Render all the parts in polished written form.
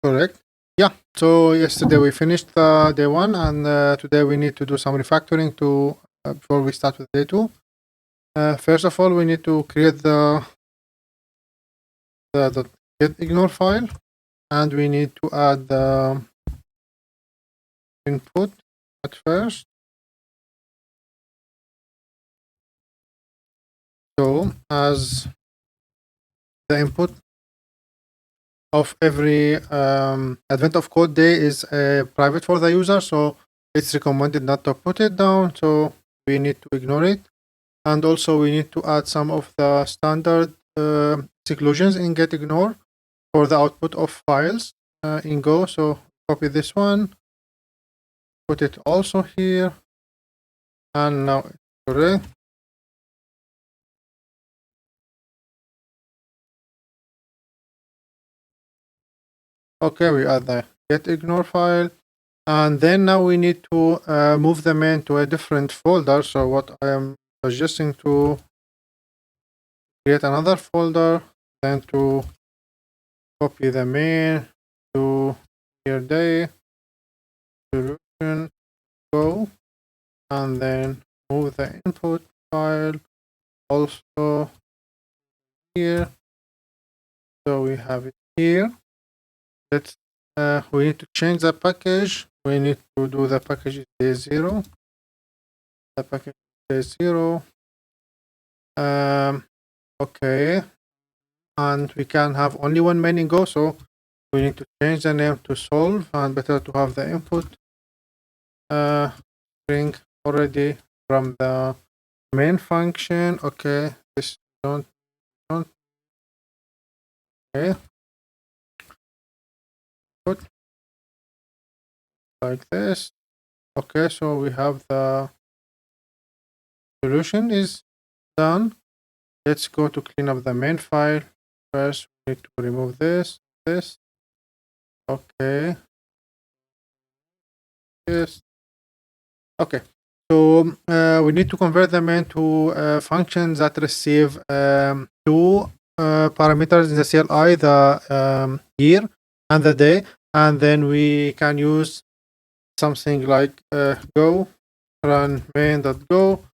Correct. Yeah. So yesterday we finished day 1, and today we need to do some refactoring to before we start with day 2. First of all, we need to create the .get_ignore file, and we need to add the input at first. So as the input of every advent of code day is private for the user, so it's recommended not to put it down, so we need to ignore it. And also we need to add some of the standard exclusions in getIgnore for the output of files in Go. So copy this one, put it also here, and now it's correct. Okay, we add the getIgnore file, and then now we need to move the main to a different folder. So what I am suggesting to create another folder, then to copy the main to here day solution Go, and then move the input file also here. So we have it here. Let's we need to change the package. We need to do the package day 0. The package day 0. Okay, and we can have only one main in Go, so we need to change the name to solve, and better to have the input string already from the main function. Okay, this don't okay. Put like this. Okay, so we have the solution is done. Let's go to clean up the main file. First, we need to remove this. Okay. Yes. Okay. So we need to convert the main to functions that receive two parameters in the CLI, the year and the day, and then we can use something like go run main.go,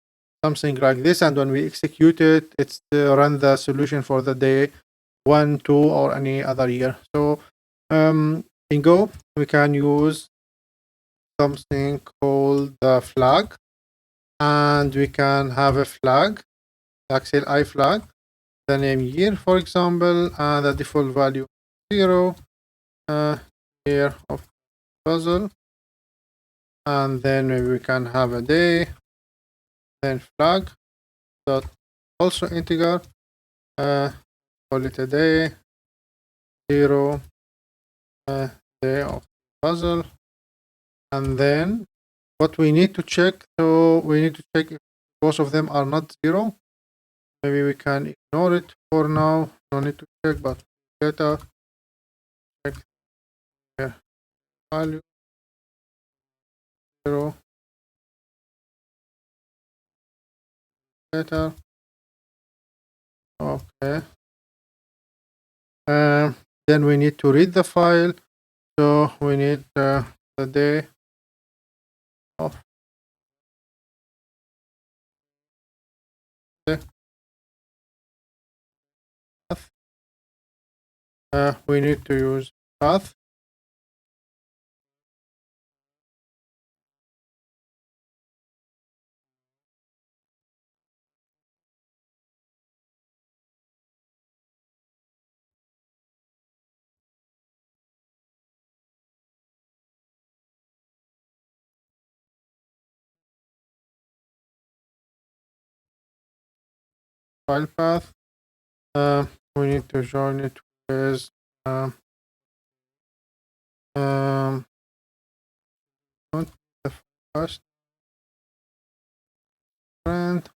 something like this, and when we execute it, it's run the solution for the day 1, 2, or any other year. So in Go, we can use something called the flag, and we can have a flag, like CLI flag, the name year, for example, and the default value 0, year of puzzle, and then maybe we can have a day, then flag dot also integer, call it a day 0, day of puzzle, and then what we need to check, so we need to check if both of them are not 0. Maybe we can ignore it for now, no need to check, but later check here value 0 later. Okay, then we need to read the file, so we need the day of the path. We need to use path. File path. We need to join it with not the first sprint.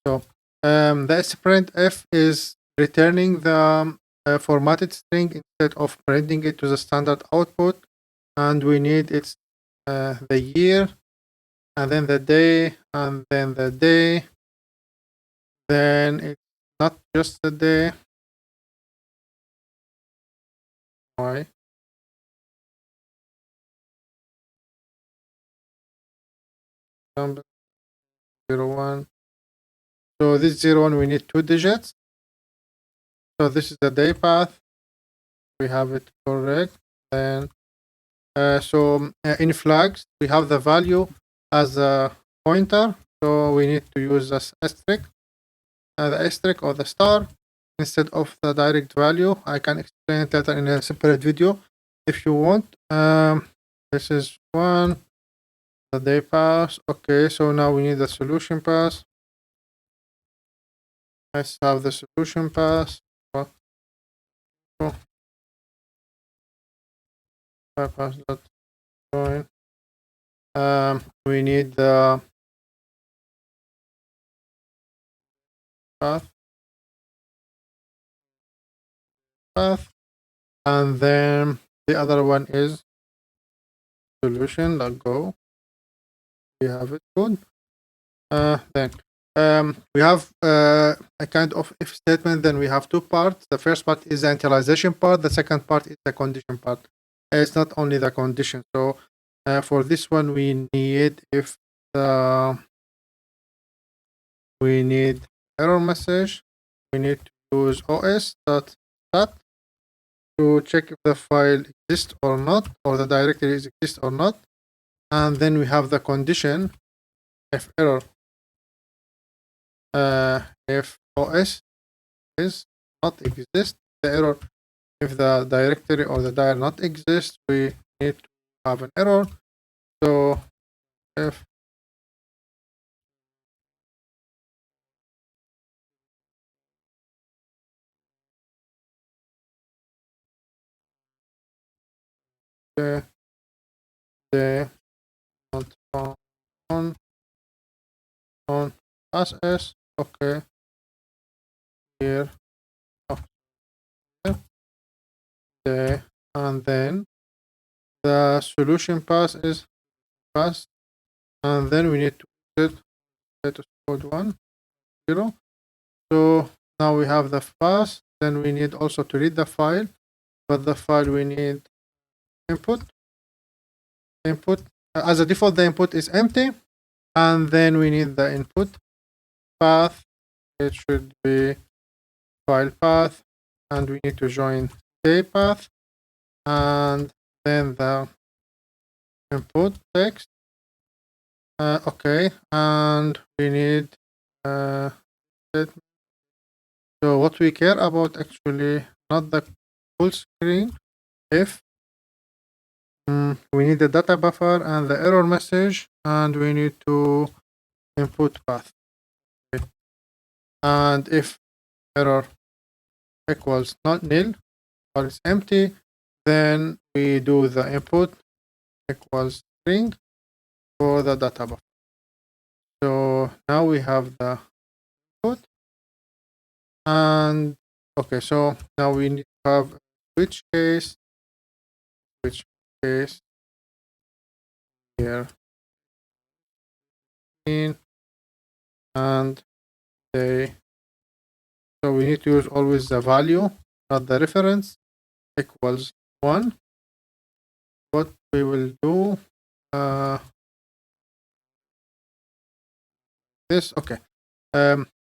So the sprintf is returning the formatted string instead of printing it to the standard output, and we need its the year, and then the day, and then the day. Then it's not just the day. y number 01. So this 01 we need 2 digits. So this is the day path. We have it correct. Then in flags we have the value as a pointer. So we need to use this asterisk, the asterisk or the star instead of the direct value. I can explain it later in a separate video if you want. This is one. The day pass. Okay, so now we need the solution pass. Let's have the solution pass. Bypass dot join. We need the path, and then the other one is solution.go. We have it good. Then we have a kind of if statement. Then we have two parts. The first part is the initialization part. The second part is the condition part. It's not only the condition. So for this one, we need we need error message. We need to use os.stat to check if the file exists or not, or the directory exists or not. And then we have the condition if error if os is not exist, the error. If the directory or the dir not exist, we need to have an error. So if the not found on as okay, here, oh, here, the, and then the solution pass is pass, and then we need to set status code 1 0. So now we have the pass. Then we need also to read the file, but the file we need input. As a default, the input is empty, and then we need the input path. It should be file path, and we need to join day path, and then the input text. Okay, and we need so what we care about actually not the full screen. If we need the data buffer and the error message, and we need to input path. Okay. And if error equals not nil or it's empty, then we do the input equals string for the data buffer. So now we have the input, and okay, so now we need to have which case here in, and they, so we need to use always the value, not the reference, equals 1. What we will do this, okay,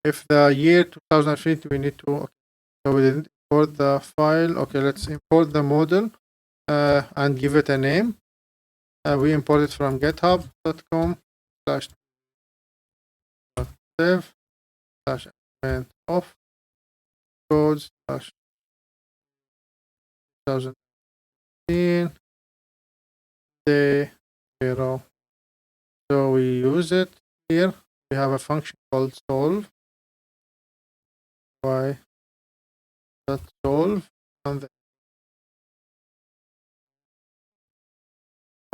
if the year 2050 we need to, okay, so we didn't import the file. Okay, let's import the model and give it a name. We import it from github.com/dev/of codes 2015 day 0. So we use it here. We have a function called solve. Why that solve, and the,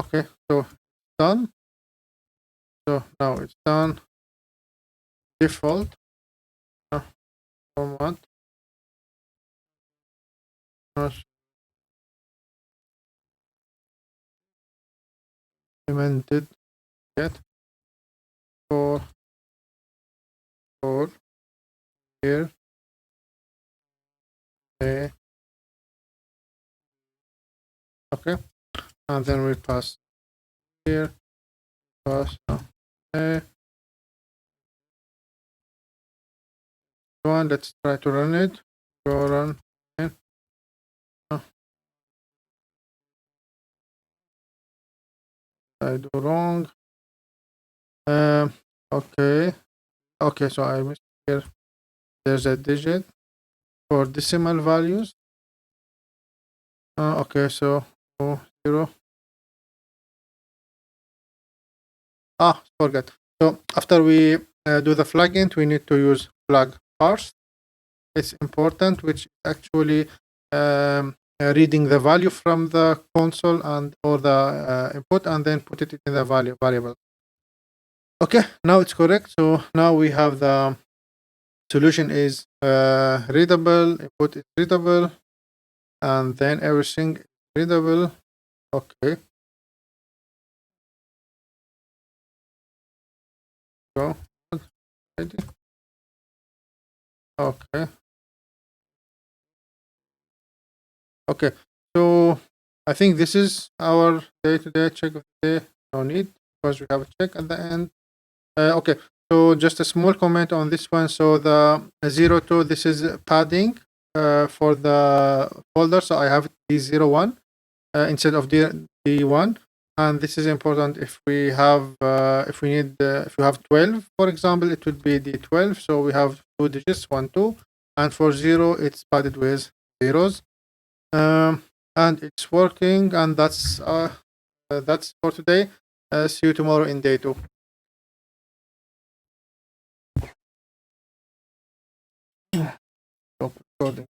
okay, so done. So now it's done. Default format implemented yet for here a Okay, and then we pass here, pass okay. One, let's try to run it. Go run. Okay. I do wrong. Okay. Okay, so I missed here. There's a digit for decimal values. Okay, so 0. Forget. So after we do the flag int, we need to use flag parse. It's important, which actually reading the value from the console and or the input, and then put it in the value variable. Okay, now it's correct. So now we have the solution is readable, input is readable, and then everything is readable. Okay. So ready. Okay. Okay. So I think this is our day-to-day check of the day. No need because we have a check at the end. Okay. So just a small comment on this one. So the 02, this is padding for the folder. So I have D01 instead of D1. And this is important if we have if we need if you have 12, for example, it would be D12. So we have 2 digits, 1, 2, and for 0, it's padded with zeros. And it's working, and that's for today. See you tomorrow in day 2. Stop recording.